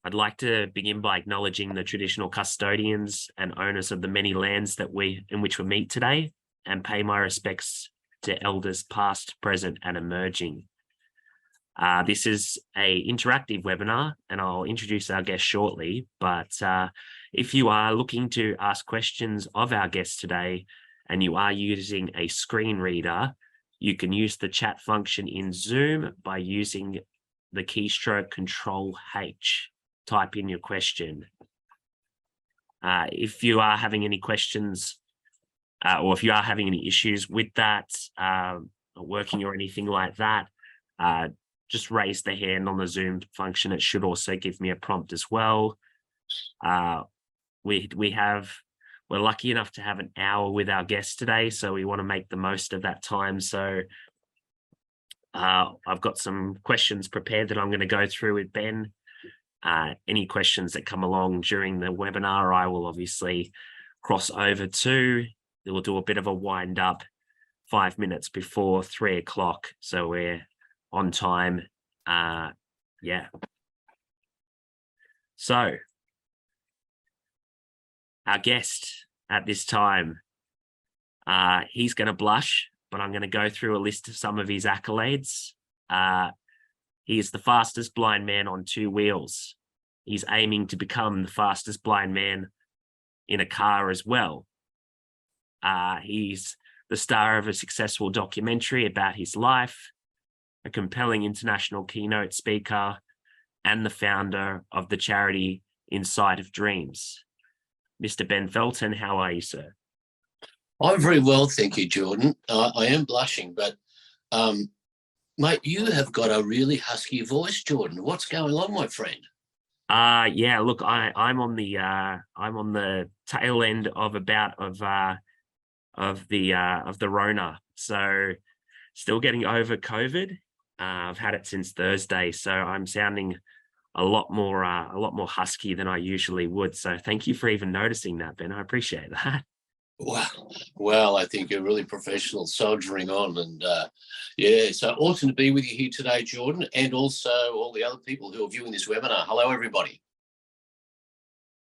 I'd like to begin by acknowledging the traditional custodians and owners of the many lands in which we meet today, and pay my respects to elders past, present, and emerging. This is an interactive webinar, and I'll introduce our guest shortly. But if you are looking to ask questions of our guest today, and you are using a screen reader, you can use the chat function in Zoom by using the keystroke Control H. Type in your question. If you are having any questions, or if you are having any issues with that working or anything like that, just raise the hand on the Zoom function. It should also give me a prompt as well. We're lucky enough to have an hour with our guest today, so we want to make the most of that time. So I've got some questions prepared that I'm going to go through with Ben. Any questions that come along during the webinar, I will obviously cross over to. We'll do a bit of a wind up 5 minutes before 3 o'clock, so we're on time. Yeah. So our guest at this time, he's going to blush, but I'm going to go through a list of some of his accolades. He is the fastest blind man on 2 wheels. He's aiming to become the fastest blind man in a car as well. He's the star of a successful documentary about his life, a compelling international keynote speaker, and the founder of the charity Inside of Dreams. Mr. Ben Felten, how are you, sir? I'm very well, thank you, Jordan. I am blushing, but mate, you have got a really husky voice, Jordan. What's going on, my friend? Yeah, look, I'm on the tail end of the Rona, so still getting over COVID. I've had it since Thursday, so I'm sounding a lot more husky than I usually would. So thank you for even noticing that, Ben. I appreciate that. Well, I think you're really professional, soldiering on, and yeah, so awesome to be with you here today, Jordan, and also all the other people who are viewing this webinar. Hello, everybody.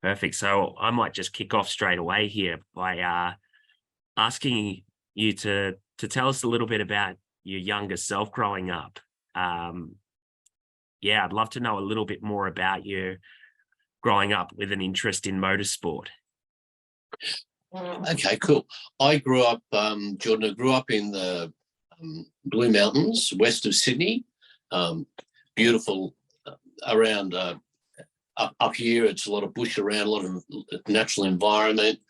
Perfect. So I might just kick off straight away here by asking you to tell us a little bit about your younger self growing up. Yeah, I'd love to know a little bit more about you growing up with an interest in motorsport. Okay, cool. I grew up, Jordan, I grew up in the Blue Mountains, west of Sydney. Beautiful around up here. It's a lot of bush around, a lot of natural environment,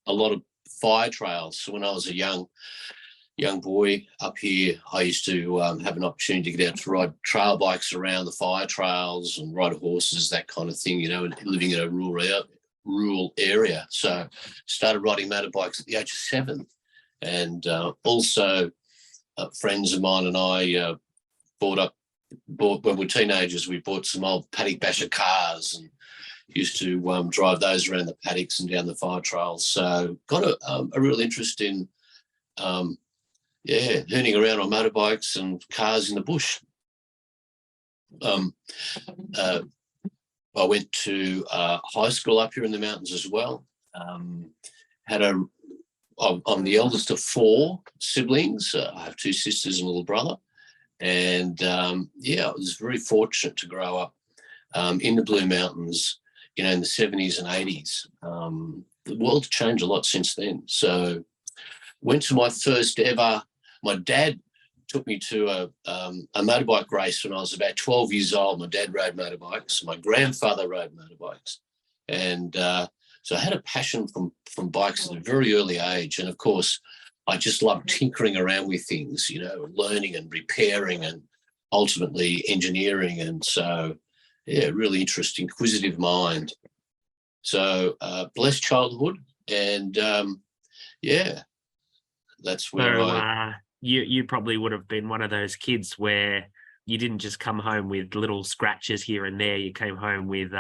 a lot of fire trails. So when I was a young boy up here, I used to have an opportunity to get out to ride trail bikes around the fire trails and ride horses, that kind of thing, you know, living in a rural area. So started riding motorbikes at the age of 7. And also friends of mine and I bought when we were teenagers, we bought some old paddock basher cars and used to drive those around the paddocks and down the fire trails. So got a real interest in hooning around on motorbikes and cars in the bush. I went to high school up here in the mountains as well. I'm the eldest of 4 siblings. I have 2 sisters and a little brother. And I was very fortunate to grow up in the Blue Mountains, you know, in the 70s and 80s. The world's changed a lot since then. So went to my first ever, my dad took me to a motorbike race when I was about 12 years old. My dad rode motorbikes. My grandfather rode motorbikes. And so I had a passion from bikes at a very early age. And, of course, I just loved tinkering around with things, you know, learning and repairing and ultimately engineering. And so, yeah, really interesting, inquisitive mind. So blessed childhood. And, that's where You probably would have been one of those kids where you didn't just come home with little scratches here and there. You came home with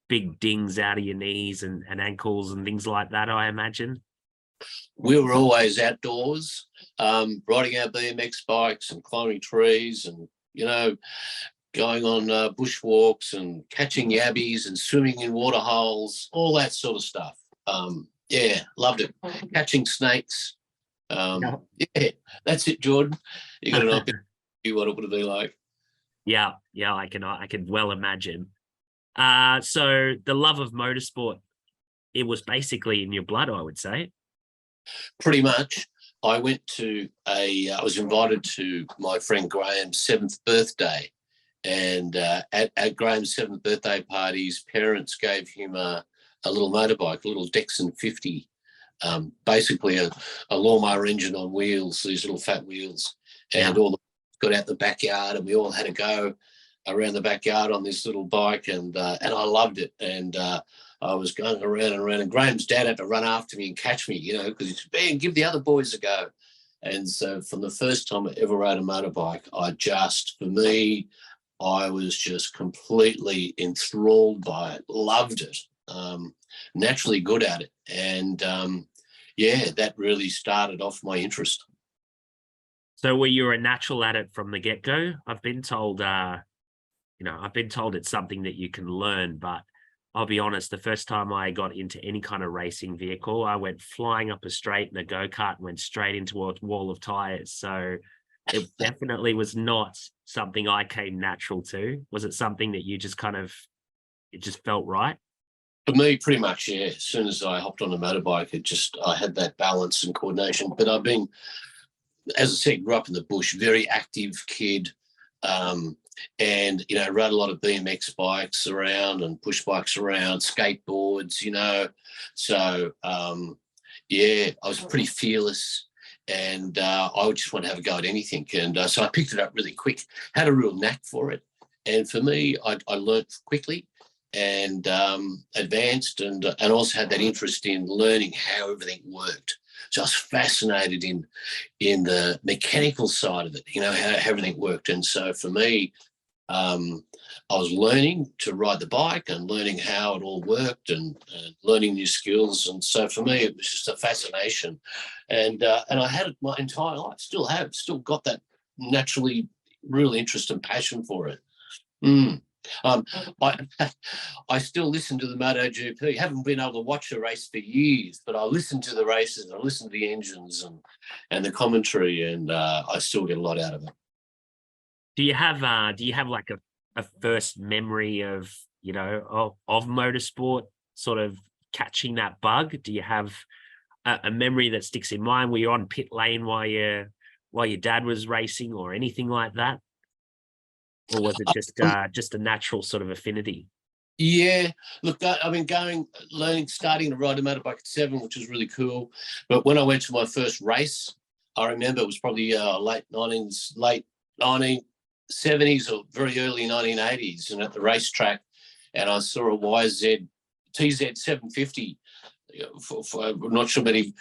big dings out of your knees and ankles and things like that, I imagine. We were always outdoors, riding our BMX bikes and climbing trees and, you know, going on bushwalks and catching yabbies and swimming in water holes, all that sort of stuff. Yeah, loved it. Catching snakes. Yeah. Yeah, that's it, Jordan. You got an idea what it would be like. Yeah, I can well imagine. So the love of motorsport, it was basically in your blood, I would say. Pretty much. I was invited to my friend Graham's 7th birthday. And at Graham's 7th birthday party, his parents gave him a little motorbike, a little Dexon 50, basically a lawnmower engine on wheels, these little fat wheels. And all got out the backyard, and we all had to go around the backyard on this little bike, and I loved it. And I was going around and around, and Graham's dad had to run after me and catch me, because he said, "Man, give the other boys a go." And so from the first time I ever rode a motorbike, I was just completely enthralled by it, loved it, naturally good at it. And that really started off my interest. So were you a natural at it from the get-go? I've been told, it's something that you can learn, but I'll be honest, the first time I got into any kind of racing vehicle, I went flying up a straight in a go-kart and went straight into a wall of tires. So it definitely was not something I came natural to. Was it something that you just it just felt right? For me, pretty much, yeah. As soon as I hopped on a motorbike, I had that balance and coordination. But I've been, as I said, grew up in the bush, very active kid, and rode a lot of BMX bikes around and push bikes around, skateboards, So I was pretty fearless, and I would just want to have a go at anything. And so I picked it up really quick, had a real knack for it. And for me, I learnt quickly and advanced, and also had that interest in learning how everything worked. So I was fascinated in the mechanical side of it, how everything worked. And so for me, I was learning to ride the bike and learning how it all worked and learning new skills. And so for me, it was just a fascination. And I had it my entire life, still got that naturally real interest and passion for it. I still listen to the MotoGP. Haven't been able to watch a race for years, but I listen to the races, I listen to the engines and the commentary, and I still get a lot out of it. Do you have like a first memory of motorsport sort of catching that bug? Do you have a memory that sticks in mind? Were you on pit lane while your dad was racing or anything like that? Or was it just a natural sort of affinity? Yeah, look, I've been starting to ride a motorbike at 7, which was really cool. But when I went to my first race, I remember it was probably late 1970s or very early 1980s, and at the racetrack, and I saw a TZ 750. I'm not sure many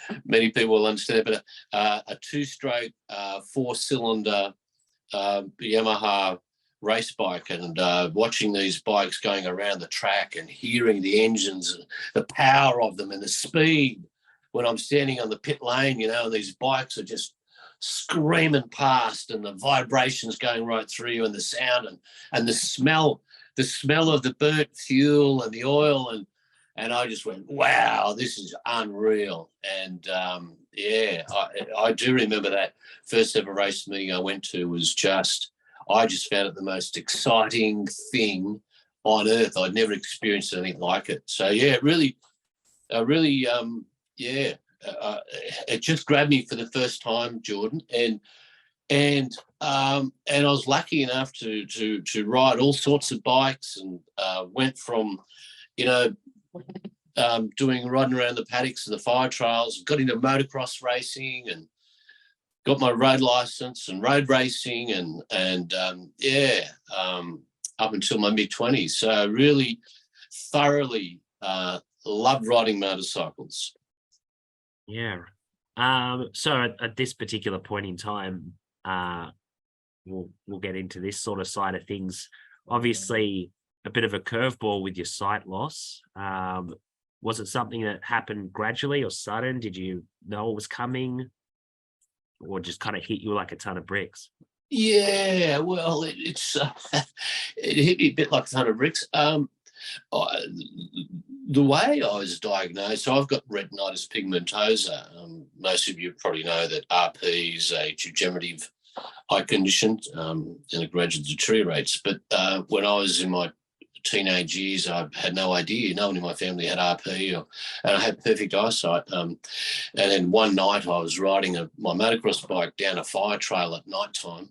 people will understand it, but a 2-stroke 4-cylinder Yamaha race bike, and watching these bikes going around the track and hearing the engines and the power of them and the speed when I'm standing on the pit lane, and these bikes are just screaming past, and the vibrations going right through you, and the sound and the smell of the burnt fuel and the oil, and I just went, wow, this is unreal. And I do remember that first ever race meeting I went to I just found it the most exciting thing on earth. I'd never experienced anything like it. So yeah, it just grabbed me for the first time, Jordan. And I was lucky enough to ride all sorts of bikes, and went from, riding around the paddocks and the fire trails, got into motocross racing, and got my road license and road racing, and up until my mid-20s. So I really thoroughly loved riding motorcycles. Yeah. So at this particular point in time, we'll get into this sort of side of things. Obviously, a bit of a curveball with your sight loss. Was it something that happened gradually or sudden? Did you know it was coming, or just kind of hit you like a ton of bricks? Yeah, well, it hit me a bit like a ton of bricks. I, the way I was diagnosed, so I've got retinitis pigmentosa. Most of you probably know that RP is a degenerative eye condition, and it gradually deteriorates. But when I was in my teenage years, I had no idea. No one in my family had RP, and I had perfect eyesight. And then one night I was riding my motocross bike down a fire trail at night time.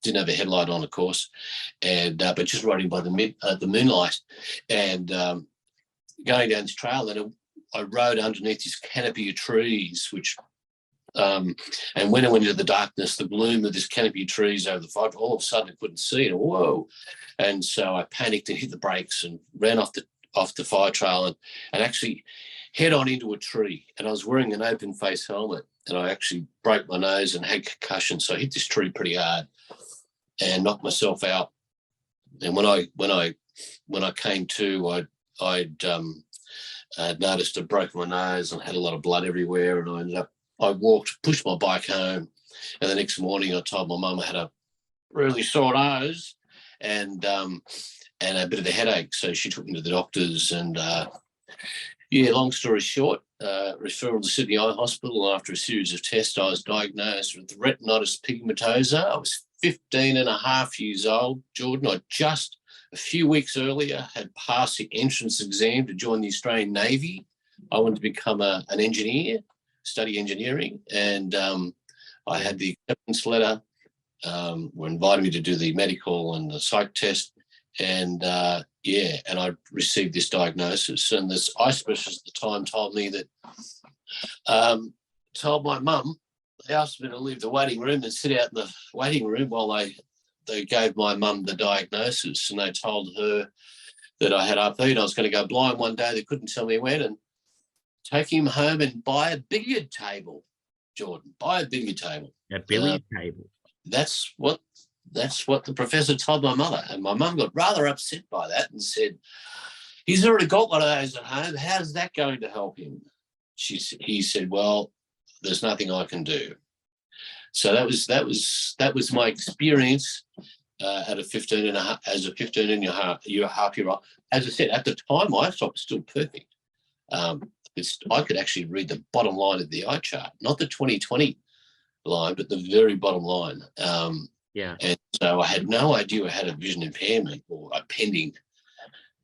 Didn't have a headlight on, of course, and but just riding by the moonlight, and going down this trail. And I rode underneath this canopy of trees, which and when I went into the darkness, the gloom of this canopy of trees over the fire, all of a sudden I couldn't see it. Whoa! And so I panicked and hit the brakes and ran off the fire trail and actually head on into a tree. And I was wearing an open face helmet, and I actually broke my nose and had concussion. So I hit this tree pretty hard and knocked myself out. And when I came to, I'd noticed I'd broken my nose and had a lot of blood everywhere. And I pushed my bike home, and the next morning I told my mum I had a really sore nose and a bit of a headache. So she took me to the doctors, and long story short, referral to Sydney Eye Hospital. And after a series of tests, I was diagnosed with retinitis pigmentosa. I was 15 and a half years old, Jordan. I just a few weeks earlier had passed the entrance exam to join the Australian Navy. I wanted to become an engineer, study engineering, and I had the acceptance letter. Were invited me to do the medical and the psych test, and and I received this diagnosis. And this eye specialist at the time told me that, told my mum, they asked me to leave the waiting room and sit out in the waiting room while they gave my mum the diagnosis, and they told her that I had RP and I was going to go blind one day. They couldn't tell me when, and take him home and buy a billiard table, Jordan. Buy a billiard table. A billiard table. That's what the professor told my mother, and my mum got rather upset by that and said, "He's already got one of those at home. How's that going to help him?" He said, "Well, there's nothing I can do." So that was my experience at a 15 and a half, as a 15 and a half year old. As I said, at the time, my eyesight was still perfect. I could actually read the bottom line of the eye chart, not the 20/20 line, but the very bottom line. And so I had no idea I had a vision impairment or a pending,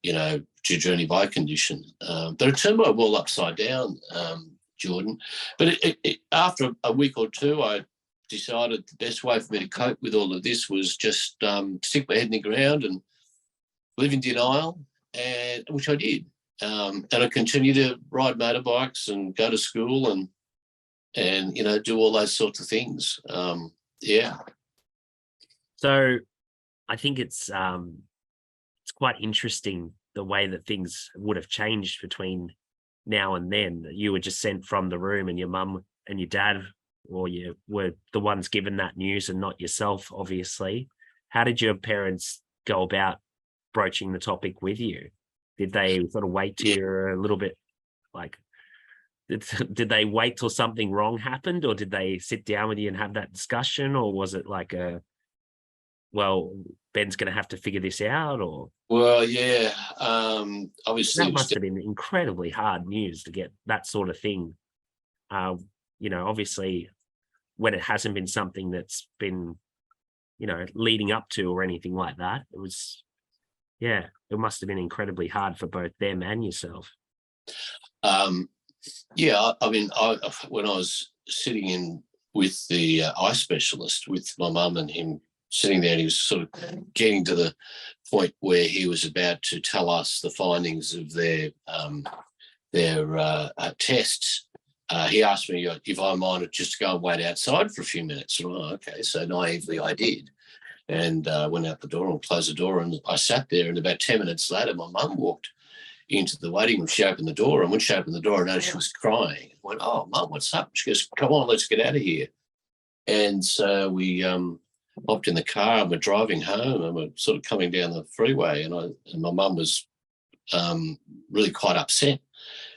degenerative eye condition. But it turned my world upside down, Jordan. But after a week or two, I decided the best way for me to cope with all of this was just stick my head in the ground and live in denial, and which I did. And I continued to ride motorbikes and go to school and do all those sorts of things. So I think it's quite interesting the way that things would have changed between now and then. You were just sent from the room, and your mum and your dad, or you were the ones given that news and not yourself, obviously. How did your parents go about broaching the topic with you? Did they sort of wait till you're a little bit did they wait till something wrong happened, or did they sit down with you and have that discussion, or was it like Ben's going to have to figure this out? Or obviously that must have been incredibly hard news to get, that sort of thing. Obviously when it hasn't been something that's been, leading up to or anything like that, it must have been incredibly hard for both them and yourself. When I was sitting in with the eye specialist with my mum and him sitting there, and he was sort of getting to the point where he was about to tell us the findings of their tests. He asked me if I minded just to go and wait outside for a few minutes. And okay, so naively I did, and went out the door and closed the door, and I sat there. And about 10 minutes later, my mum walked into the waiting room. She opened the door, and when she opened the door, I noticed she was crying. I went, "Oh, Mum, what's up?" She goes, "Come on, let's get out of here." And so we hopped in the car and we're driving home, and we're sort of coming down the freeway, and my mum was really quite upset.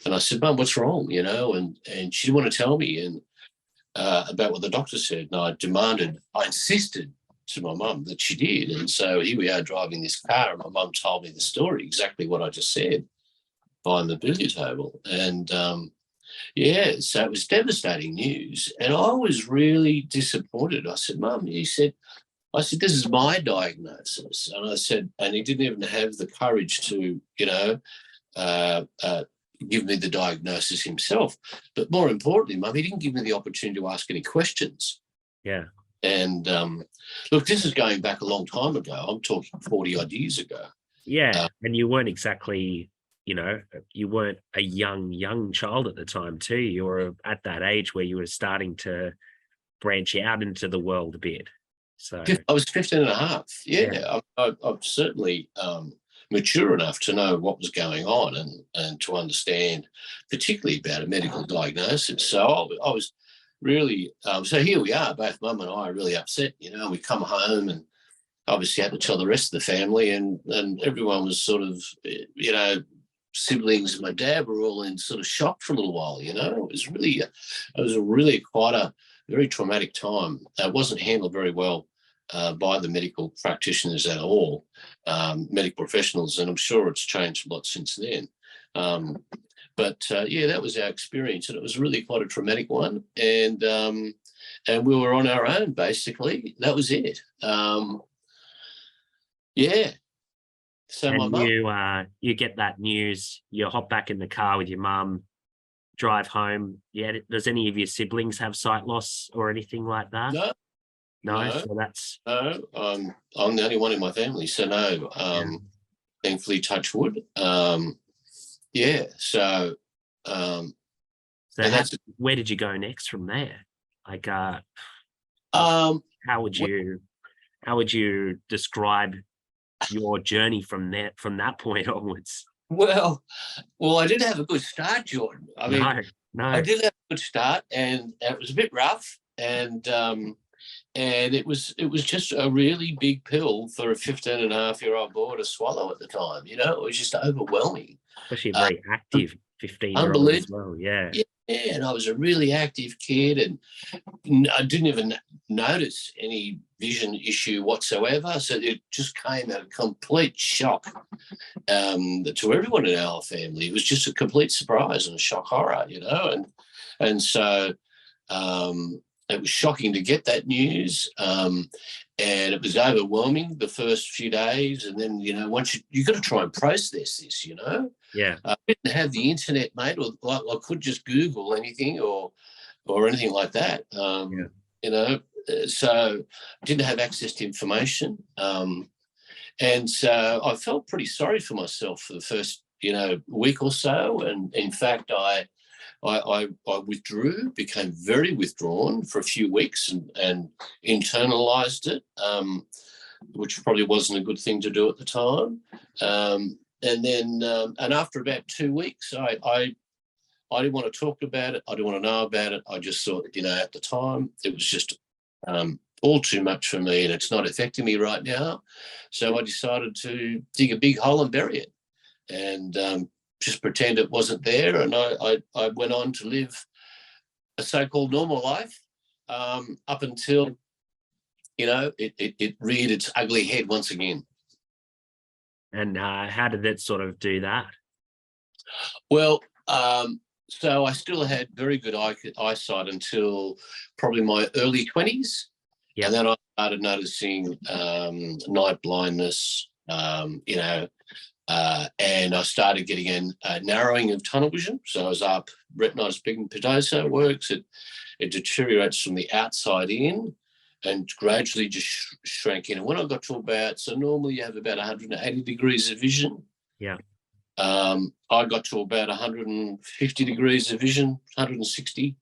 And I said, "Mum, what's wrong?" And she didn't want to tell me about what the doctor said. And I insisted to my mum that she did. And so here we are driving this car, and my mum told me the story, exactly what I just said, behind the billiard table. And yeah, so it was devastating news. And I was really disappointed. I said, Mum, I said, this is my diagnosis. And I said, and he didn't even have the courage to, give me the diagnosis himself. But more importantly, Mum, he didn't give me the opportunity to ask any questions. Yeah. And look, this is going back a long time ago. I'm talking 40 odd years ago. Yeah. And you weren't exactly, you weren't a young child at the time too. You were at that age where you were starting to branch out into the world a bit. So I was 15 and a half. Yeah. I'm certainly mature enough to know what was going on and to understand particularly about a medical diagnosis. So I was really, so here we are, both Mum and I are really upset. We come home and obviously had to tell the rest of the family, and everyone was sort of, siblings and my dad were all in sort of shock for a little while. It was really quite a very traumatic time. It wasn't handled very well by the medical practitioners at all, medical professionals, and I'm sure it's changed a lot since then. But that was our experience, and it was really quite a traumatic one. And we were on our own, basically. That was it. So and my mum, you get that news, you hop back in the car with your mum, drive home. Yeah. Does any of your siblings have sight loss or anything like that? No. So that's no. I'm the only one in my family, so no. Thankfully, touch wood. Yeah. So, where did you go next from there? Like, how would you describe your journey from that point onwards? Well, I did have a good start, Jordan. I mean, no. I did have a good start, and it was a bit rough, and it was just a really big pill for a 15-and-a-half-year-old boy to swallow at the time. It was just overwhelming. Especially a very active 15-year-old as well. Yeah. Yeah, and I was a really active kid, and I didn't even notice any vision issue whatsoever. So it just came at a complete shock to everyone in our family. It was just a complete surprise and a shock horror, and so it was shocking to get that news, and it was overwhelming the first few days. And then, once you've got to try and process this, Yeah. I didn't have the internet, mate, or I could just Google anything or anything like that. So I didn't have access to information. And so I felt pretty sorry for myself for the first, week or so. And in fact, I withdrew, became very withdrawn for a few weeks and internalized it, which probably wasn't a good thing to do at the time. And then, and after about 2 weeks, I didn't want to talk about it. I didn't want to know about it. I just thought, at the time, it was just all too much for me, and it's not affecting me right now. So I decided to dig a big hole and bury it, and just pretend it wasn't there. And I went on to live a so-called normal life up until, it reared its ugly head once again. And how did that sort of do that? Well, so I still had very good eyesight until probably my early 20s. Yeah. And then I started noticing night blindness, and I started getting a narrowing of tunnel vision. So I was up, retinitis pigmentosa works. It deteriorates from the outside in and gradually just shrank in. And when I got to so normally you have about 180 degrees of vision. Yeah. I got to about 150 degrees of vision, 160,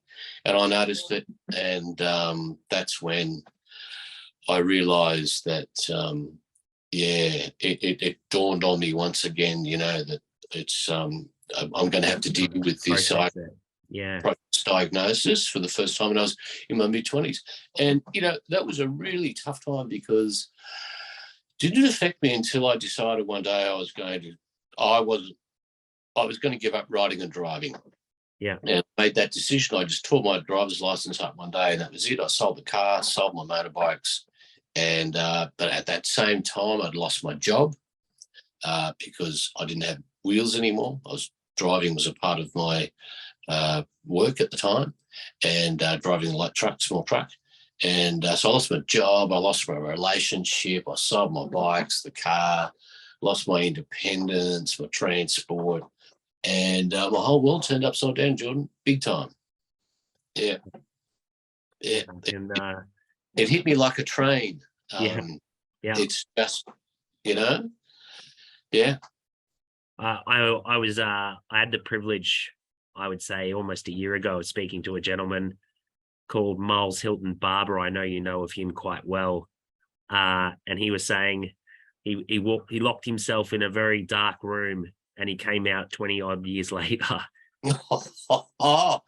and I noticed it. And that's when I realised that, it dawned on me once again, that it's I'm going to have to deal with this diagnosis for the first time when I was in my mid-20s. And, that was a really tough time because it didn't affect me until I decided one day I was going to give up riding and driving. Yeah. And I made that decision. I just tore my driver's license up one day, and that was it. I sold the car, sold my motorbikes, And but at that same time, I'd lost my job because I didn't have wheels anymore. Driving was a part of my work at the time, and driving a light truck, small truck. And so I lost my job, I lost my relationship, I sold my bikes, the car, lost my independence, my transport, and my whole world turned upside down, Jordan, big time. Yeah. Yeah. And It hit me like a train. yeah. It's just, yeah. I had the privilege, I would say almost a year ago, of speaking to a gentleman called Miles Hilton Barber. I know you know of him quite well. And he was saying he locked himself in a very dark room and he came out 20 odd years later. Oh,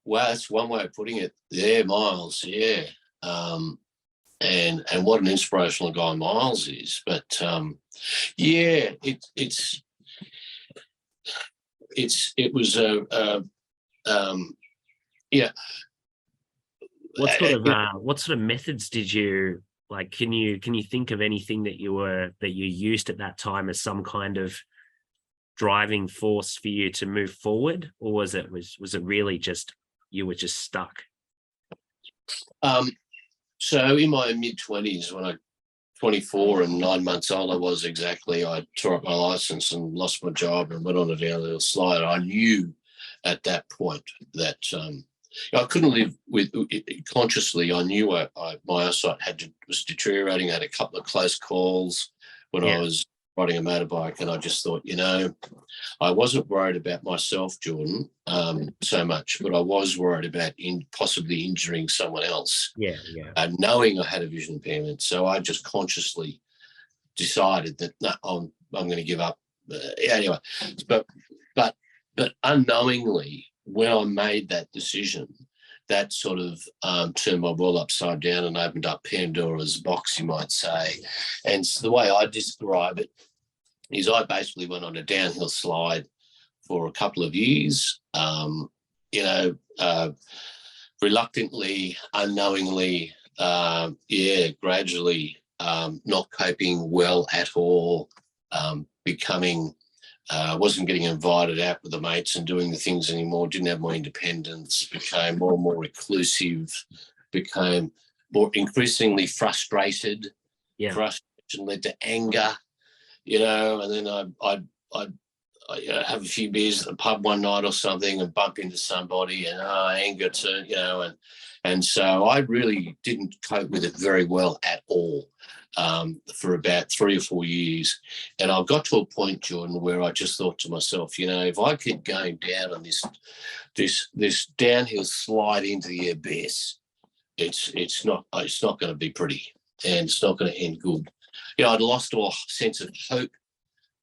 well, that's one way of putting it. Yeah, Miles. Yeah. And what an inspirational guy Miles is. But yeah, it was yeah. What sort of methods did you like? Can you think of anything that you used at that time as some kind of driving force for you to move forward, or was it really just you were just stuck? So in my mid-20s, when I 24 and 9 months old, I tore up my license and lost my job and went on a downhill slide. I knew at that point that I couldn't live with consciously. I knew my eyesight was deteriorating. I had a couple of close calls when I was riding a motorbike, and I just thought, I wasn't worried about myself, Jordan, so much, but I was worried about possibly injuring someone else. Knowing I had a vision impairment, so I just consciously decided that no, I'm going to give up. Anyway, but unknowingly, when I made that decision, that sort of turned my world upside down and opened up Pandora's box, you might say. And so the way I describe it is I basically went on a downhill slide for a couple of years, reluctantly, unknowingly, gradually not coping well at all, wasn't getting invited out with the mates and doing the things anymore, didn't have more independence, became more and more reclusive, became more increasingly frustrated. Frustration led to anger, and then I'd have a few beers at the pub one night or something and bump into somebody and anger turned, and so I really didn't cope with it very well at all for about 3 or 4 years. And I got to a point, Jordan, where I just thought to myself, if I keep going down on this downhill slide into the abyss, it's not going to be pretty, and it's not going to end good. I'd lost all sense of hope.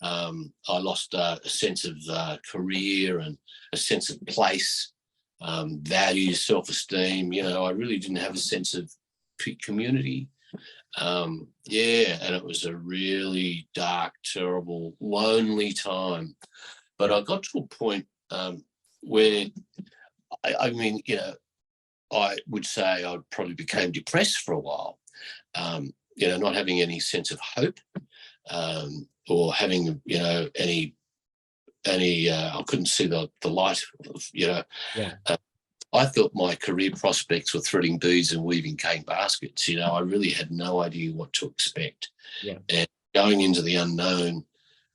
I lost a sense of career and a sense of place, values, self-esteem. I really didn't have a sense of community. And it was a really dark, terrible, lonely time. But I got to a point where, I would say I probably became depressed for a while, not having any sense of hope. Or having, any I couldn't see the light, I thought my career prospects were threading beads and weaving cane baskets. I really had no idea what to expect. And going into the unknown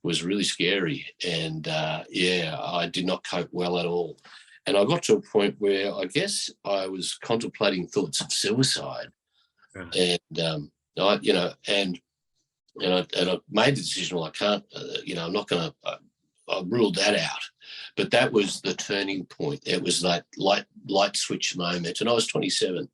was really scary. And, I did not cope well at all. And I got to a point where I guess I was contemplating thoughts of suicide. And, And I made the decision, well, I can't, I'm not going to, I ruled that out. But that was the turning point. It was that light switch moment. And I was 27.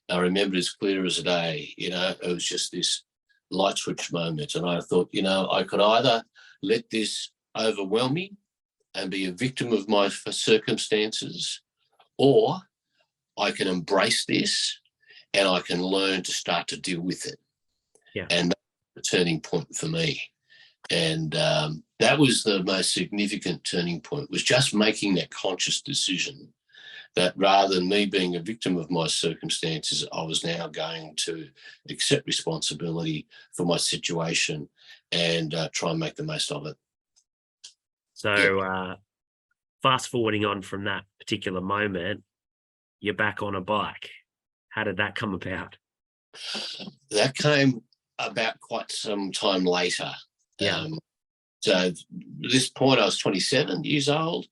I remember it as clear as a day. It was just this light switch moment. And I thought, I could either let this overwhelm me and be a victim of my circumstances, or I can embrace this and I can learn to start to deal with it. And that's the turning point for me. And that was the most significant turning point, was just making that conscious decision that rather than me being a victim of my circumstances, I was now going to accept responsibility for my situation and try and make the most of it. So fast forwarding on from that particular moment, you're back on a bike. How did that come about? That came about quite some time later. Yeah. So at this point, I was 27 years old,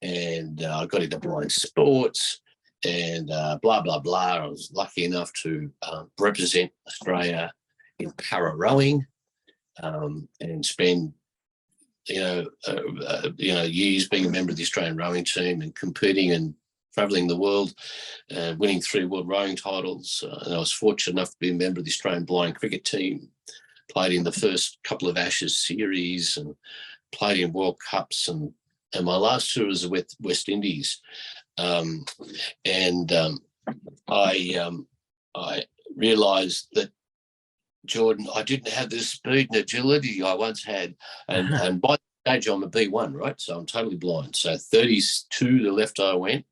and I got into blind sports and blah, blah, blah. I was lucky enough to represent Australia in para rowing and spend, years being a member of the Australian rowing team and competing and travelling the world, winning 3 world rowing titles. And I was fortunate enough to be a member of the Australian blind cricket team, played in the first couple of Ashes series and played in World Cups. And my last tour was the West Indies. I realised that, Jordan, I didn't have the speed and agility I once had. And by the stage, I'm a B1, right? So I'm totally blind. So 32 the left eye went,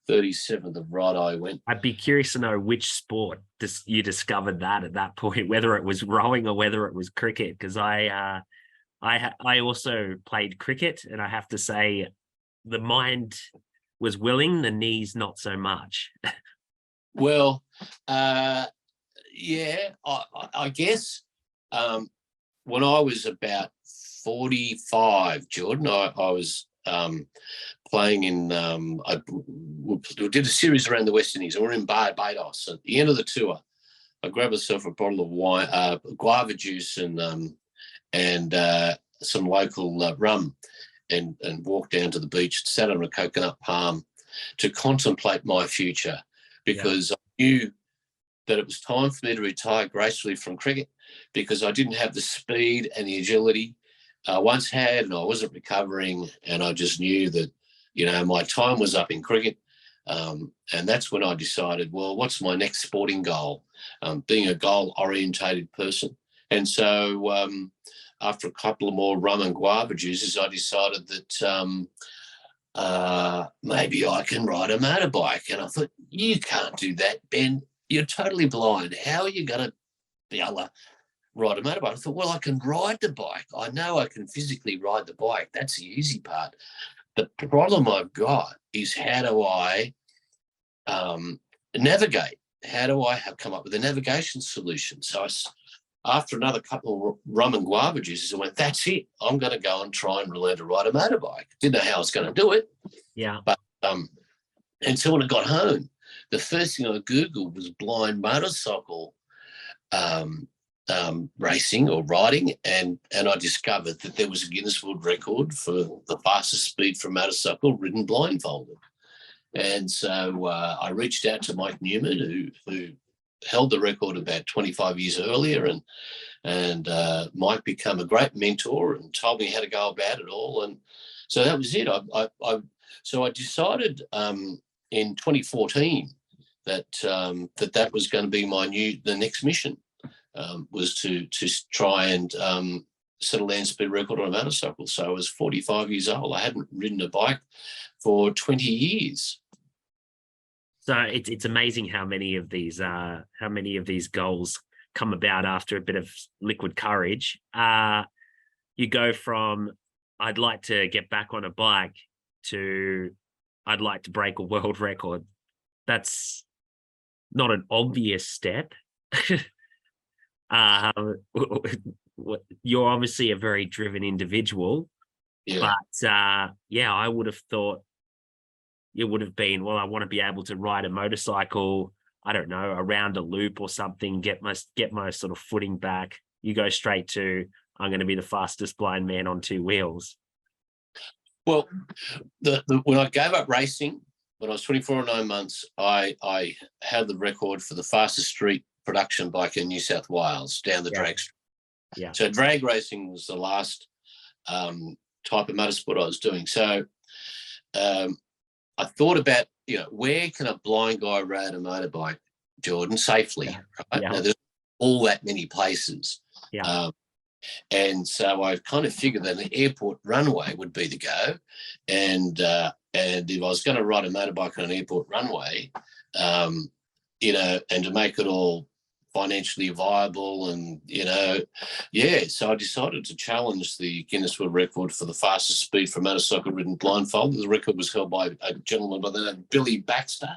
37 the right eye went. I'd be curious to know which sport you discovered that at that point, whether it was rowing or whether it was cricket, because I also played cricket, and I have to say the mind was willing, the knees not so much. Well, yeah, I guess when I was about 45, Jordan, I was playing in, I did a series around the West Indies, and we're in Barbados. At the end of the tour, I grabbed myself a bottle of wine, guava juice and some local rum, and walked down to the beach, sat on a coconut palm to contemplate my future, because I knew that it was time for me to retire gracefully from cricket, because I didn't have the speed and the agility I once had, and I wasn't recovering, and I just knew that, my time was up in cricket. And that's when I decided, well, what's my next sporting goal? Being a goal-orientated person. And so after a couple of more rum and guava juices, I decided that maybe I can ride a motorbike. And I thought, you can't do that, Ben. You're totally blind. How are you going to be able to ride a motorbike? I thought, well, I can ride the bike. I know I can physically ride the bike. That's the easy part. The problem I've got is, how do I navigate? How do I come up with a navigation solution? So after another couple of rum and guava juices, I went, that's it. I'm going to go and try and learn to ride a motorbike. Didn't know how I was going to do it. Yeah. But and so when I got home, the first thing I Googled was blind motorcycle racing or riding, and I discovered that there was a Guinness World Record for the fastest speed for a motorcycle ridden blindfolded. And so I reached out to Mike Newman, who held the record about 25 years earlier, and Mike became a great mentor and told me how to go about it all. And so that was it. So I decided in 2014 that that was going to be the next mission, was to try and set a land speed record on a motorcycle. So I was 45 years old. I hadn't ridden a bike for 20 years. So it's amazing how many of these goals come about after a bit of liquid courage. You go from, I'd like to get back on a bike, to I'd like to break a world record. That's not an obvious step. You're obviously a very driven individual, but I would have thought it would have been, well, I want to be able to ride a motorcycle, I don't know, around a loop or something, get my sort of footing back. You go straight to, I'm going to be the fastest blind man on 2 wheels. Well, when I gave up racing, when I was 24 and 9 months, I had the record for the fastest street production bike in New South Wales down the drag strip. Yeah. So drag racing was the last type of motorsport I was doing. So I thought about, where can a blind guy ride a motorbike, Jordan, safely? Right? Yeah. Now, there's all that many places. Yeah. And so I kind of figured that an airport runway would be the go. And if I was going to ride a motorbike on an airport runway, and to make it all financially viable and, so I decided to challenge the Guinness World Record for the fastest speed for a motorcycle ridden blindfold. The record was held by a gentleman by the name of Billy Baxter,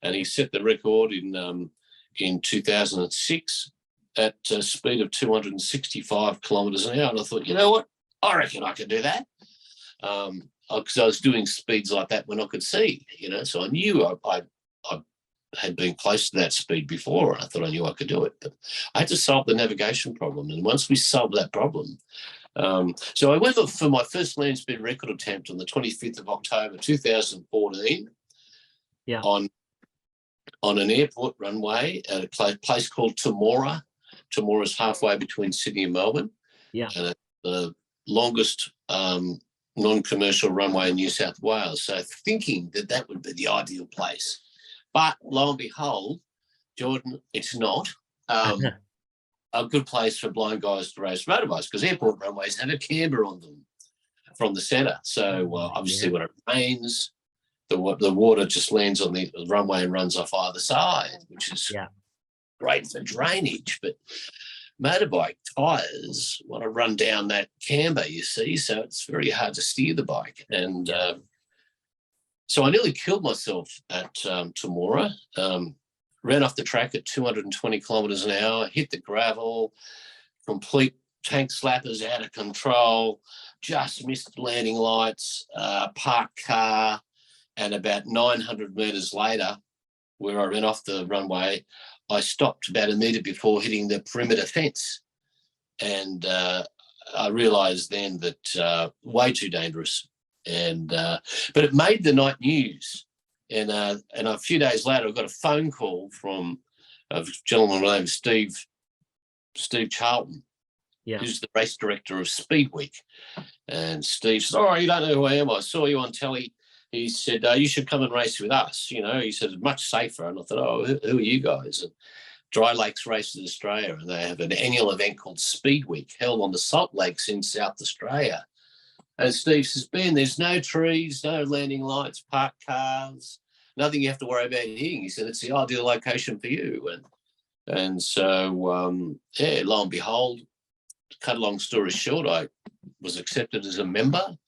and he set the record in 2006 at a speed of 265 kilometres an hour. And I thought, you know what? I reckon I could do that. Because I was doing speeds like that when I could see, so I knew I had been close to that speed before, and I thought I knew I could do it. But I had to solve the navigation problem. And once we solved that problem, so I went for my first land speed record attempt on the 25th of October 2014 on an airport runway at a place called Temora. Temora is halfway between Sydney and Melbourne. Yeah. And it's the longest non-commercial runway in New South Wales. So thinking that would be the ideal place. But lo and behold, Jordan, it's not a good place for blind guys to race motorbikes, because airport runways have a camber on them from the centre. So obviously when it rains, the water just lands on the runway and runs off either side, which is great for drainage. But motorbike tyres want to run down that camber, you see, so it's very hard to steer the bike. And so I nearly killed myself at Temora, ran off the track at 220 kilometres an hour, hit the gravel, complete tank slappers out of control, just missed landing lights, parked car, and about 900 metres later, where I ran off the runway, I stopped about a metre before hitting the perimeter fence. And I realised then that way too dangerous. And but it made the night news. And a few days later, I got a phone call from a gentleman named Steve Charlton, who's the race director of Speed Week. And Steve said, "Oh, you don't know who I am. I saw you on telly." He said, "You should come and race with us." He said, "It's much safer." And I thought, "Oh, who are you guys?" And Dry Lakes Races Australia, and they have an annual event called Speed Week held on the Salt Lakes in South Australia. And Steve says, "Ben, there's no trees, no landing lights, parked cars, nothing you have to worry about hitting." He said, "It's the ideal location for you." And so, lo and behold, to cut a long story short, I was accepted as a member,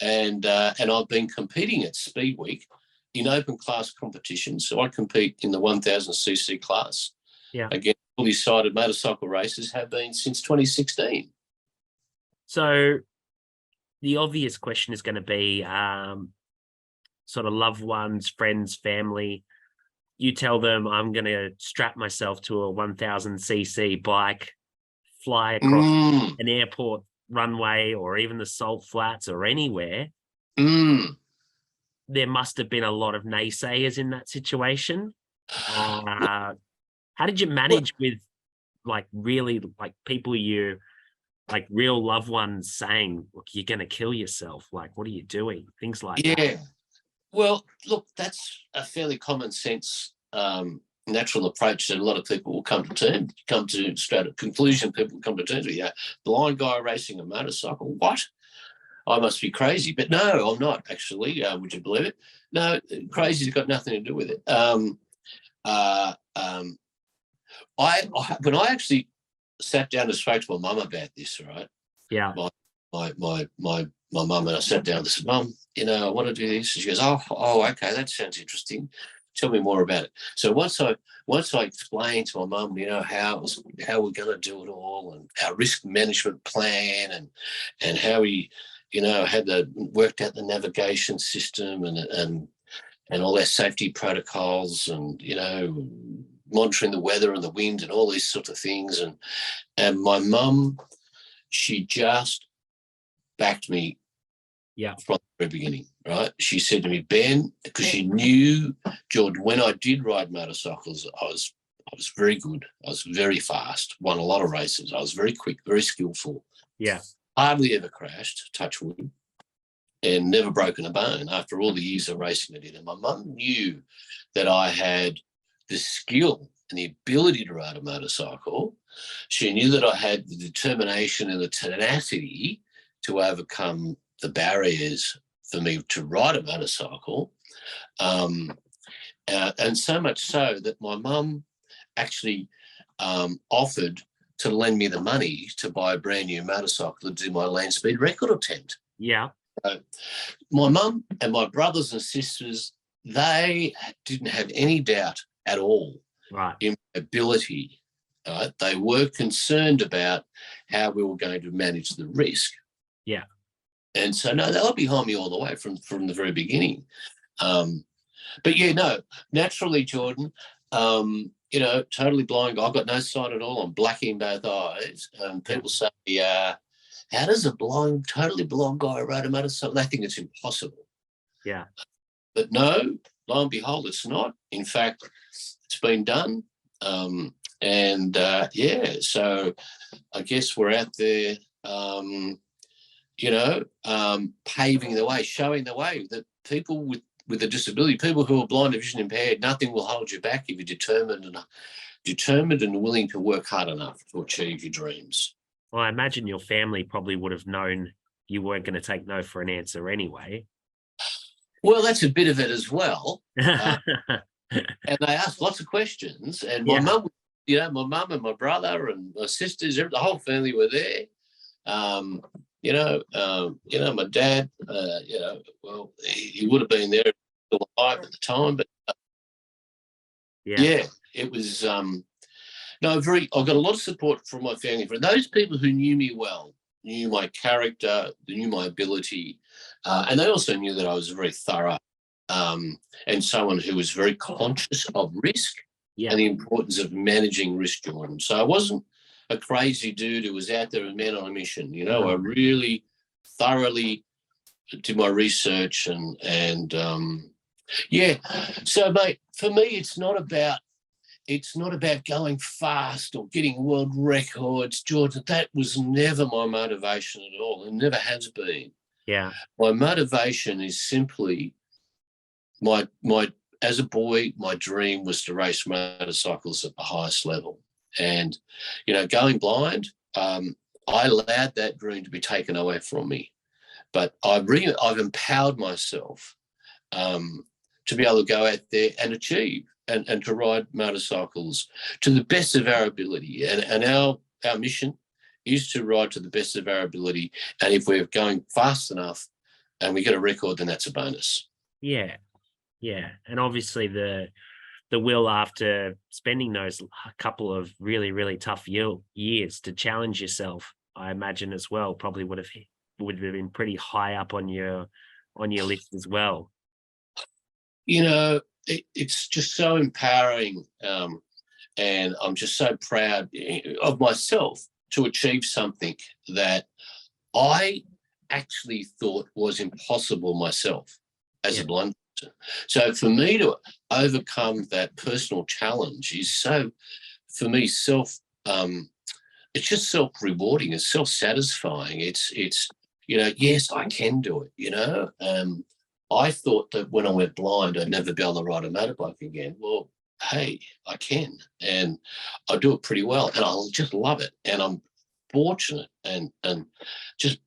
and I've been competing at Speed Week in open class competitions. So I compete in the 1000cc class. Again, fully sided motorcycle races have been since 2016. So the obvious question is going to be sort of loved ones, friends, family. You tell them, I'm going to strap myself to a 1000cc bike, fly across an airport runway or even the salt flats or anywhere. There must have been a lot of naysayers in that situation. How did you manage with really people you real loved ones saying, "Look, you're going to kill yourself. What are you doing?" Things like that. Yeah. Well, look, that's a fairly common sense, natural approach that a lot of people will come to straight a conclusion. People come to terms with, blind guy racing a motorcycle. What? I must be crazy. But no, I'm not actually. Would you believe it? No, crazy's got nothing to do with it. When I actually sat down and spoke to my mum about this, right? Yeah. My mum, and I sat down and said, "Mum, I want to do this." And she goes, "Oh, okay, that sounds interesting. Tell me more about it." So once I explained to my mum, how we're going to do it all, and our risk management plan, and how we, had worked out the navigation system and all our safety protocols, and monitoring the weather and the wind and all these sort of things, and my mum, she just backed me from the very beginning, right? She said to me, "Ben," because she knew, Jordan, when I did ride motorcycles, I was very good. I was very fast, won a lot of races. I was very quick, very skillful. Yeah. Hardly ever crashed, touch wood, and never broken a bone after all the years of racing I did. And my mum knew that I had the skill and the ability to ride a motorcycle. She knew that I had the determination and the tenacity to overcome the barriers for me to ride a motorcycle. And so much so that my mum actually offered to lend me the money to buy a brand new motorcycle to do my land speed record attempt. Yeah. So my mum and my brothers and sisters, they didn't have any doubt at all in my ability. They were concerned about how we were going to manage the risk. Yeah. And so, no, they were behind me all the way from the very beginning. But, yeah, no, naturally, Jordan, totally blind. I've got no sight at all. I'm black in both eyes. People say, how does a totally blind guy ride a motorcycle? They think it's impossible. Yeah. But no, lo and behold, it's not. In fact, it's been done. So I guess we're out there, paving the way, showing the way that people with a disability, people who are blind or vision impaired, nothing will hold you back if you're determined and willing to work hard enough to achieve your dreams. Well, I imagine your family probably would have known you weren't going to take no for an answer anyway. Well, that's a bit of it as well. And they asked lots of questions. And my mum, my mum and my brother and my sisters, the whole family were there. My dad, he would have been there alive at the time, but it was I've got a lot of support from my family. For those people who knew me well, knew my character, knew my ability, and they also knew that I was very thorough and someone who was very conscious of risk and the importance of managing risk, Jordan. So I wasn't a crazy dude who was out there and man on a mission. I really thoroughly did my research and So, mate, for me, it's not about going fast or getting world records, Jordan. That was never my motivation at all. It never has been. Yeah. My motivation is simply as a boy, my dream was to race motorcycles at the highest level. And, going blind, I allowed that dream to be taken away from me. But I've empowered myself to be able to go out there and achieve and to ride motorcycles to the best of our ability. And our mission is to ride to the best of our ability. And if we're going fast enough and we get a record, then that's a bonus. Yeah. Yeah. And obviously the will, after spending those couple of really, really tough years to challenge yourself, I imagine as well, probably would have been pretty high up on your list as well. It's just so empowering, and I'm just so proud of myself to achieve something that I actually thought was impossible myself as a blind person. So for me to overcome that personal challenge is so, for me, it's just self-rewarding. It's self-satisfying. It's yes, I can do it. I thought that when I went blind, I'd never be able to ride a motorbike again. Well, hey, I can, and I do it pretty well, and I just love it. And I'm fortunate and just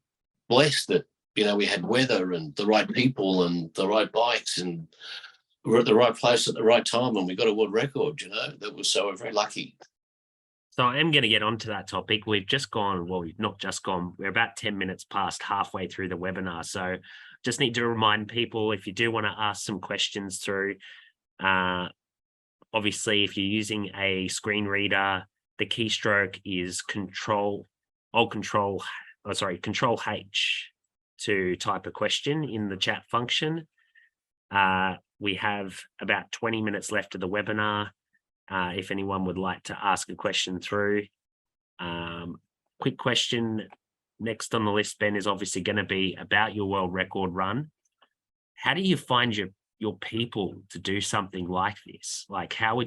blessed that, we had weather and the right people and the right bikes, and we're at the right place at the right time, and we got a world record, we're very lucky. So I am going to get onto that topic. We've not just gone, we're about 10 minutes past halfway through the webinar. So just need to remind people, if you do want to ask some questions through, obviously, if you're using a screen reader, the keystroke is Control H to type a question in the chat function. We have about 20 minutes left of the webinar. If anyone would like to ask a question through. Quick question next on the list, Ben, is obviously going to be about your world record run. How do you find your people to do something like this? Like, what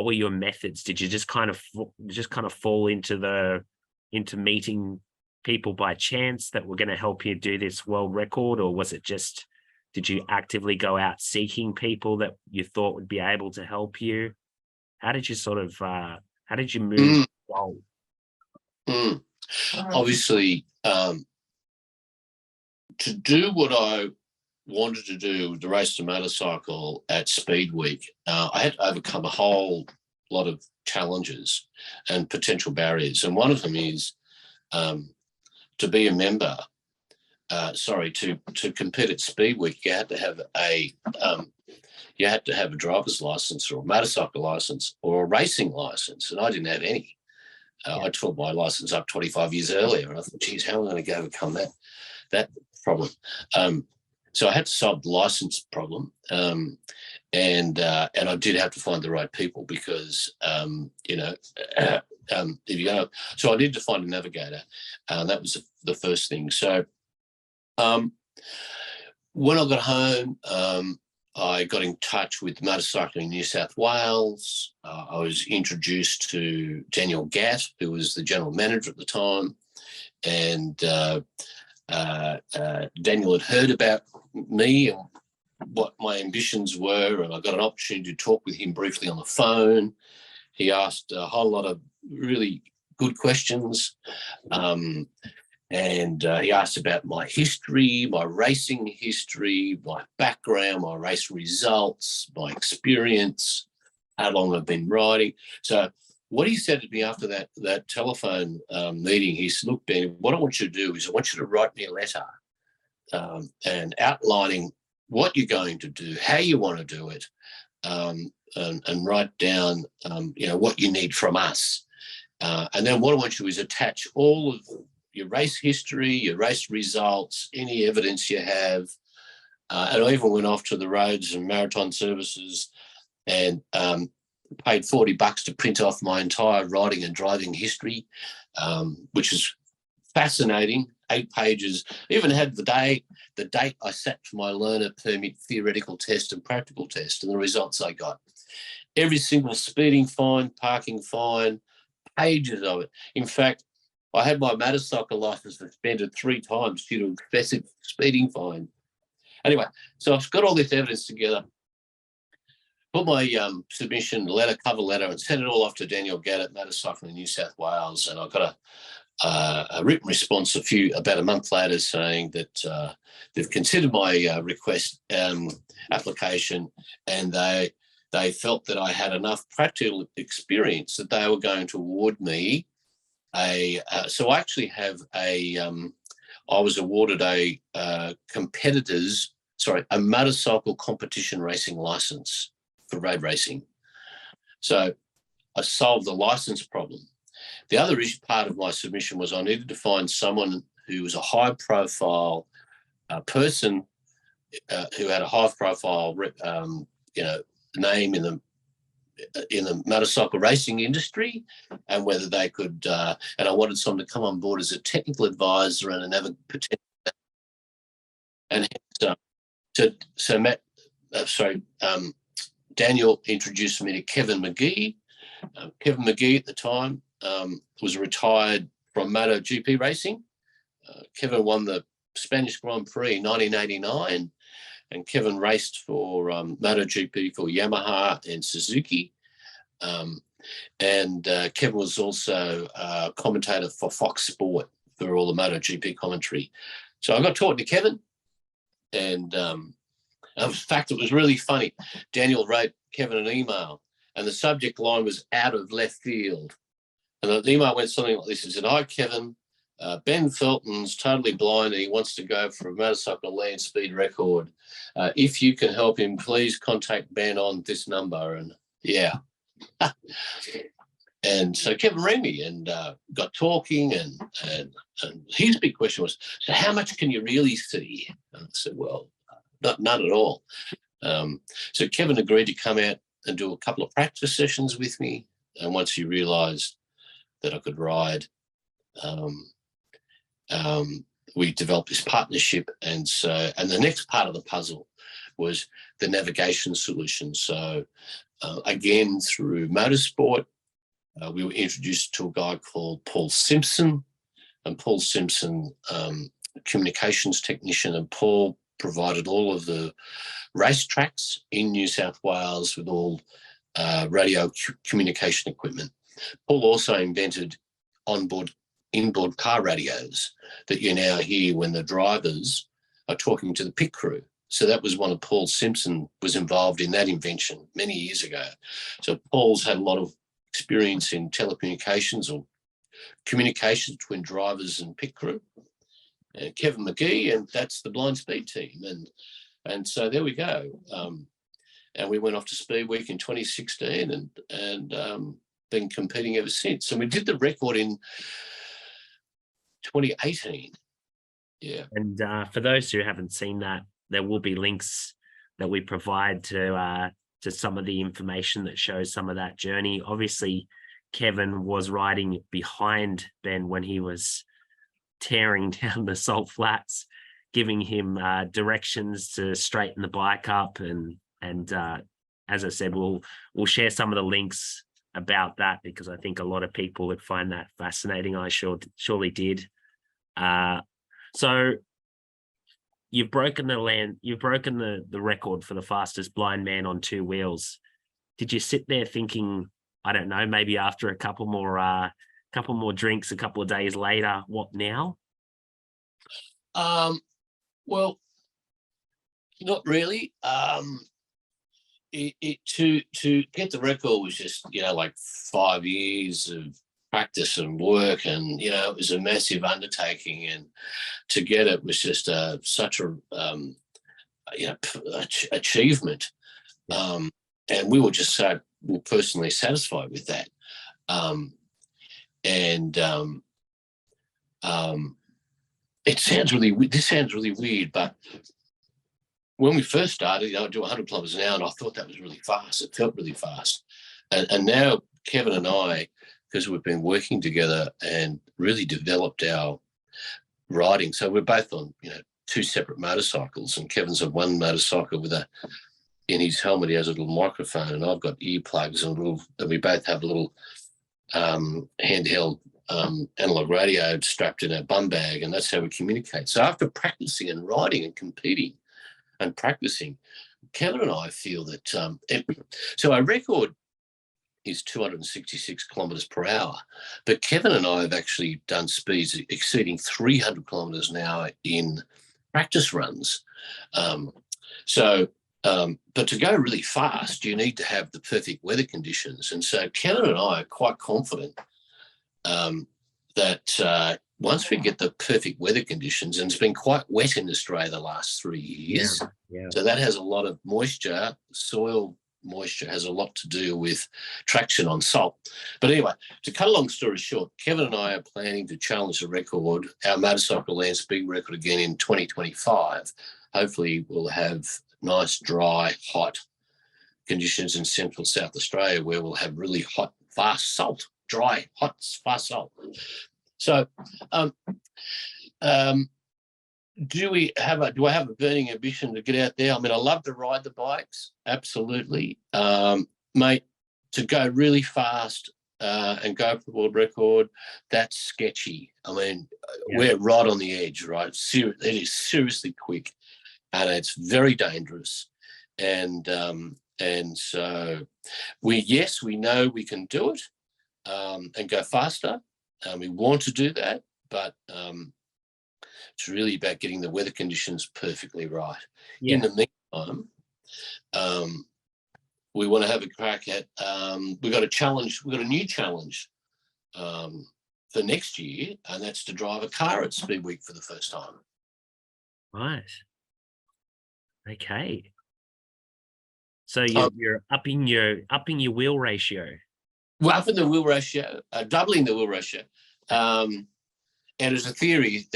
were your methods? Did you just kind of fall into meeting people by chance that were going to help you do this world record, or was it just Did you actively go out seeking people that you thought would be able to help you? How did you how did you move? Well, Obviously, to do what I wanted to do, the race to motorcycle at Speed Week, I had to overcome a whole lot of challenges and potential barriers. And one of them is to be a member. To compete at Speed Week, you had to have a driver's license or a motorcycle license or a racing license, and I didn't have any. I took my license up 25 years earlier, and I thought, geez, how am I going to overcome that problem? So I had to solve the license problem, and I did have to find the right people because if you go, so I needed to find a navigator, and that was the first thing. So when I got home, I got in touch with Motorcycling New South Wales. I was introduced to Daniel Gatt, who was the general manager at the time, and Daniel had heard about me and what my ambitions were, and I got an opportunity to talk with him briefly on the phone. He asked a whole lot of really good questions. And he asked about my history, my racing history, my background, my race results, my experience, how long I've been riding. So what he said to me after that telephone meeting, he said, look, Ben, what I want you to do is I want you to write me a letter and outlining what you're going to do, how you want to do it, and write down, what you need from us. And then what I want you to do is attach all of your race history, your race results, any evidence you have. And I even went off to the roads and maritime services and paid $40 to print off my entire riding and driving history, which is fascinating. 8 pages. Even had the date I sat for my learner permit theoretical test and practical test and the results I got. Every single speeding fine, parking fine, pages of it. In fact, I had my motorcycle license suspended 3 times due to excessive speeding fine. Anyway, so I've got all this evidence together, put my submission letter, cover letter, and sent it all off to Daniel Gatt at Motorcycling in New South Wales. And I got a written response about a month later saying that they've considered my request application, and they felt that I had enough practical experience that they were going to award me so I actually have I was awarded a motorcycle competition racing license for road racing. So I solved the license problem. The other part of my submission was I needed to find someone who was a high-profile person who had a high-profile, name in the motorcycle racing industry, and whether they could. And I wanted someone to come on board as a technical advisor and another potential. And Daniel introduced me to Kevin McGee. Kevin McGee at the time was retired from MotoGP racing. Kevin won the Spanish Grand Prix in 1989, and Kevin raced for MotoGP for Yamaha and Suzuki. Kevin was also a commentator for Fox Sport for all the MotoGP commentary. So I got talking to Kevin, and in fact, it was really funny. Daniel wrote Kevin an email, and the subject line was out of left field. And the email went something like this. It said, "Hi, Kevin. Ben Felten's totally blind and he wants to go for a motorcycle land speed record. If you can help him, please contact Ben on this number." And yeah. And so Kevin rang me and got talking, and his big question was, so how much can you really see? And I said, well, none at all. So Kevin agreed to come out and do a couple of practice sessions with me. And once he realised that I could ride, we developed this partnership. And the next part of the puzzle was the navigation solution. So again, through motorsport, we were introduced to a guy called Paul Simpson, and Paul Simpson, communications technician, and Paul provided all of the racetracks in New South Wales with all radio communication equipment. Paul also invented inboard car radios that you now hear when the drivers are talking to the pit crew. So that was one of Paul Simpson was involved in that invention many years ago. So Paul's had a lot of experience in telecommunications or communications between drivers and pit crew. And Kevin McGee, and that's the Blind Speed team. And so there we go. And we went off to Speed Week in 2016 and been competing ever since. And we did the record in 2018. Yeah. And for those who haven't seen that, there will be links that we provide to some of the information that shows some of that journey. Obviously, Kevin was riding behind Ben when he was tearing down the salt flats, giving him directions to straighten the bike up. And as I said, we'll share some of the links about that, because I think a lot of people would find that fascinating. I surely did. So you've broken the record for the fastest blind man on two wheels. Did you sit there thinking, I don't know, maybe after a couple more drinks, a couple of days later, what now? Well, not really. To get the record was just, like 5 years of practice and work, and it was a massive undertaking, and to get it was just such a achievement, and we were just so personally satisfied with that, this sounds really weird, but when we first started, I do 100 kilometers an hour, and I thought that was really fast. It felt really fast, and now Kevin and I, because we've been working together and really developed our riding. So we're both on, two separate motorcycles, and Kevin's on one motorcycle in his helmet, he has a little microphone, and I've got earplugs and we both have a little handheld analog radio strapped in our bum bag, and that's how we communicate. So after practicing and riding and competing and practicing, Kevin and I feel that, so our record is 266 kilometres per hour. But Kevin and I have actually done speeds exceeding 300 kilometres an hour in practice runs. But to go really fast, you need to have the perfect weather conditions. And so Kevin and I are quite confident that once we get the perfect weather conditions, and it's been quite wet in Australia the last 3 years, so that has a lot of moisture, soil moisture has a lot to do with traction on salt. But anyway, to cut a long story short, Kevin and I are planning to challenge the record, our motorcycle land speed record, again in 2025. Hopefully we'll have nice, dry, hot conditions in central South Australia where we'll have really hot, fast salt, dry, hot, fast salt. So do I have a burning ambition to get out there? I mean, I love to ride the bikes, absolutely. Mate, to go really fast and go for the world record, that's sketchy. I mean, we're right on the edge, right? It is seriously quick, and it's very dangerous. And so we know we can do it and go faster. We want to do that, but it's really about getting the weather conditions perfectly right. Yeah. In the meantime, we want to have a crack at, we've got a new challenge for next year, and that's to drive a car at Speed Week for the first time. Right. Okay. So you're upping your wheel ratio. Well, upping the wheel ratio, doubling the wheel ratio. And there is a theory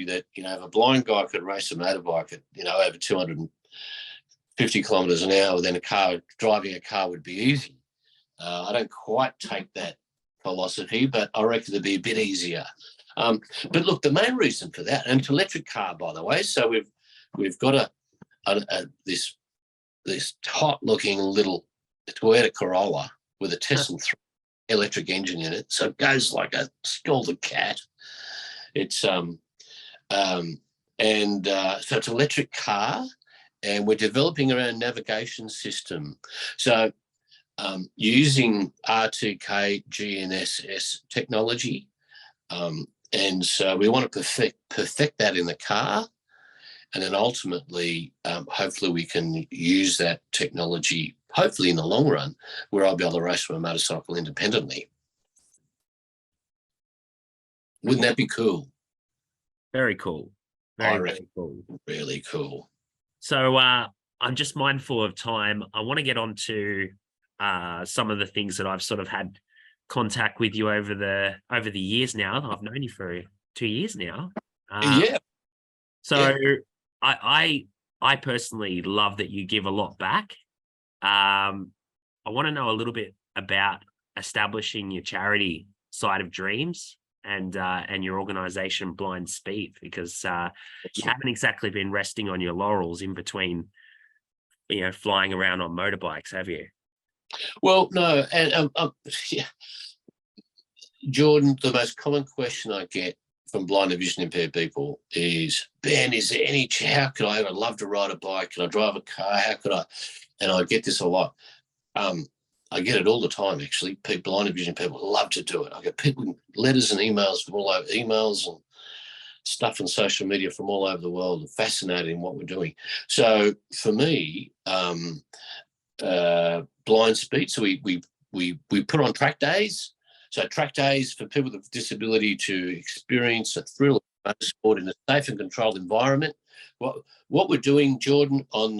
that, if a blind guy could race a motorbike at, over 250 kilometres an hour, then driving a car would be easy. I don't quite take that philosophy, but I reckon it'd be a bit easier. But look, the main reason for that, and it's an electric car, by the way, so we've got this hot-looking little Toyota Corolla with a Tesla 3 electric engine in it, so it goes like a scalded cat. It's And so it's an electric car, and we're developing our own navigation system. So using RTK GNSS technology. And so we want to perfect that in the car. And then ultimately, hopefully we can use that technology, hopefully in the long run, where I'll be able to race my motorcycle independently. Wouldn't that be cool? Very cool. Very cool. Really cool. So I'm just mindful of time. I want to get on to some of the things that I've sort of had contact with you over the years now. I've known you for 2 years now. Yeah. So yeah. I personally love that you give a lot back. I want to know a little bit about establishing your charity side of Dreams and your organization Blind Speed, because you haven't exactly been resting on your laurels in between, flying around on motorbikes, have you? Well, no, and yeah. Jordan, the most common question I get from blind and vision impaired people is, Ben, is there any, how could I, I'd love to ride a bike, can I drive a car, how could I? And I get this a lot. I get it all the time, actually. People, blind and vision people love to do it. I get people, letters and emails from all over, emails and stuff on social media from all over the world, fascinated in what we're doing. So for me, Blind Speed, so we put on track days. So track days for people with disability to experience a thrill of motorsport in a safe and controlled environment. What we're doing, Jordan, on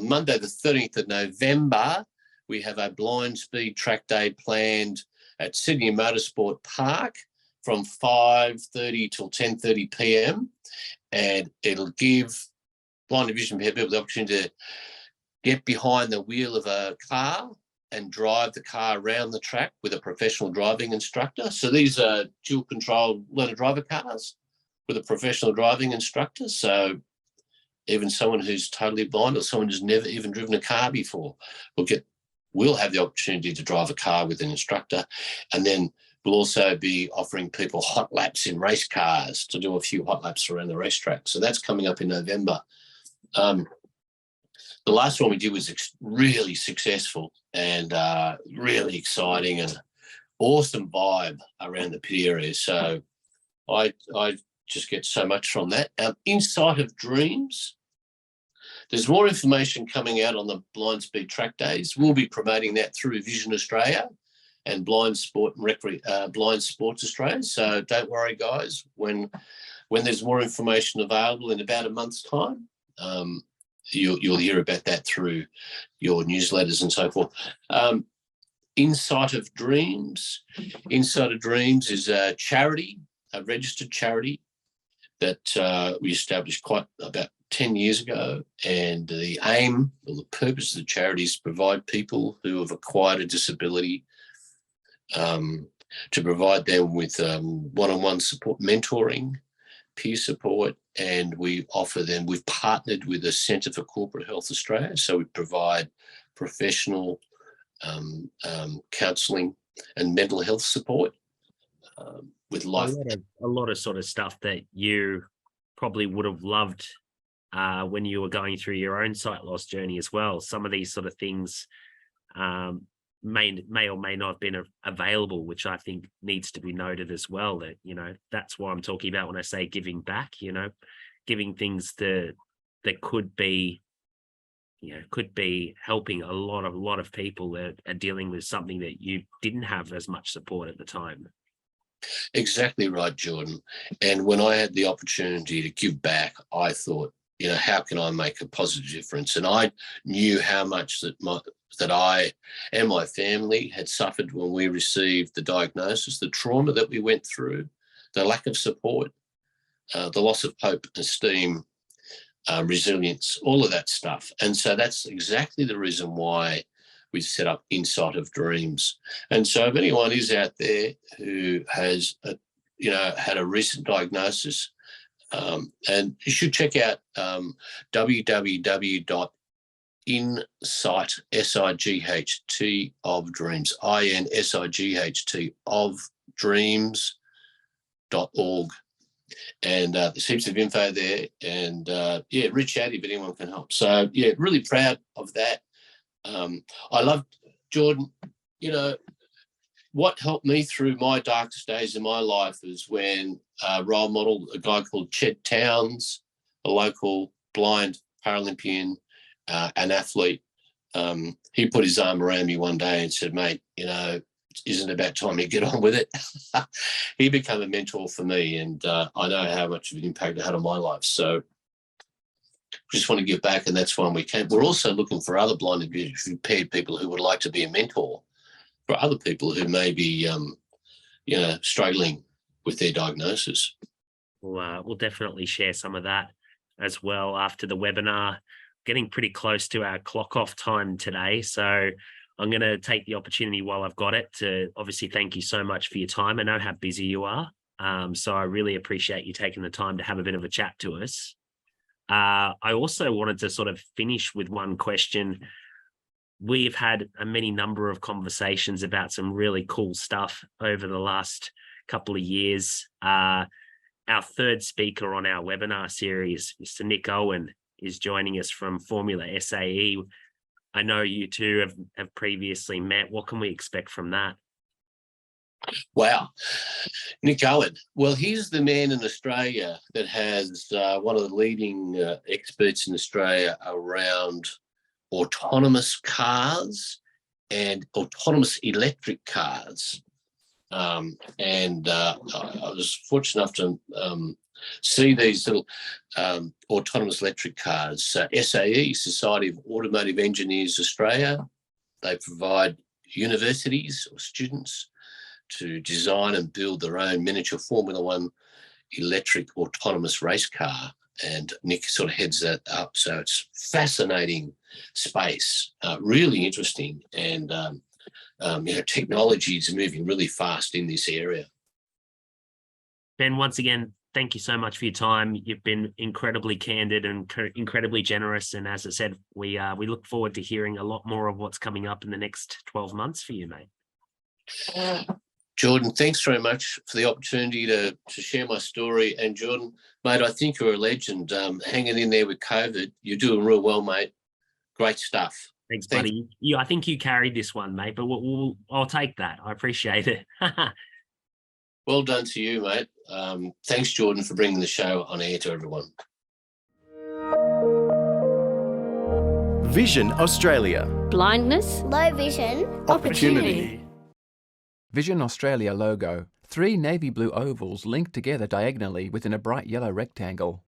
Monday the 13th of November, we have a Blind Speed track day planned at Sydney Motorsport Park from 5:30 till 10:30 p.m. And it'll give blind and vision impaired people the opportunity to get behind the wheel of a car and drive the car around the track with a professional driving instructor. So these are dual control learner driver cars with a professional driving instructor. So even someone who's totally blind or someone who's never even driven a car before will have the opportunity to drive a car with an instructor. And then we'll also be offering people hot laps in race cars to do a few hot laps around the racetrack. So that's coming up in November. The last one we did was really successful and really exciting and awesome vibe around the pit area. So I just get so much from that. Inside of Dreams, there's more information coming out on the Blind Speed track days. We'll be promoting that through Vision Australia and Blind Sports Australia. So don't worry, guys. When there's more information available in about a month's time, you'll hear about that through your newsletters and so forth. Inside of Dreams is a charity, a registered charity that we established about 10 years ago. And the aim or the purpose of the charity is to provide people who have acquired a disability, to provide them with one-on-one support, mentoring, peer support, and we've partnered with the Centre for Corporate Health Australia. So we provide professional counselling and mental health support with life. A lot of sort of stuff that you probably would have loved when you were going through your own sight loss journey as well. Some of these sort of things may or may not have been available, which I think needs to be noted as well. That, that's what I'm talking about when I say giving back, giving things that could be helping a lot of people that are dealing with something that you didn't have as much support at the time. Exactly right, Jordan. And when I had the opportunity to give back, I thought, how can I make a positive difference? And I knew how much that I and my family had suffered when we received the diagnosis, the trauma that we went through, the lack of support, the loss of hope, esteem, resilience, all of that stuff. And so that's exactly the reason why we set up Inside of Dreams. And so if anyone is out there who has, had a recent diagnosis, and you should check out www.insight, S-I-G-H-T of Dreams, INSIGHT of Dreams.org. and there's heaps of info there. And yeah, reach out if anyone can help. So yeah, really proud of that. I love Jordan. You know, what helped me through my darkest days in my life is when role model, a guy called Chet Towns, a local blind Paralympian, an athlete. He put his arm around me one day and said, mate, you know, isn't it about time you get on with it? He became a mentor for me, and I know how much of an impact it had on my life. So just want to give back, and that's why we came. We're also looking for other blind and visually impaired people who would like to be a mentor for other people who may be, you know, struggling with their diagnosis. We'll definitely share some of that as well after the webinar. Getting pretty close to our clock off time today. So I'm going to take the opportunity while I've got it to obviously thank you so much for your time. I know how busy you are. So I really appreciate you taking the time to have a bit of a chat to us. I also wanted to sort of finish with one question. We've had a many number of conversations about some really cool stuff over the last couple of years. Our third speaker on our webinar series, Mr. Nick Owen, is joining us from Formula SAE. I know you two have previously met. What can we expect from that? Wow. Nick Owen. Well, he's the man in Australia that has one of the leading experts in Australia around autonomous cars and autonomous electric cars. And I was fortunate enough to see these little autonomous electric cars. SAE, Society of Automotive Engineers Australia, they provide universities or students to design and build their own miniature Formula One electric autonomous race car. And Nick sort of heads that up. So it's fascinating space, really interesting. And, you know, technology is moving really fast in this area. Ben, once again, thank you so much for your time. You've been incredibly candid and incredibly generous. And as I said, we look forward to hearing a lot more of what's coming up in the next 12 months for you, mate. Jordan, thanks very much for the opportunity to share my story. And Jordan, mate, I think you're a legend. Hanging in there with COVID. You're doing real well, mate. Great stuff. Thanks, buddy. I think you carried this one, mate, but I'll take that. I appreciate it. Well done to you, mate. Thanks, Jordan, for bringing the show on air to everyone. Vision Australia. Blindness, low vision, Opportunity. Vision Australia logo. 3 navy blue ovals linked together diagonally within a bright yellow rectangle.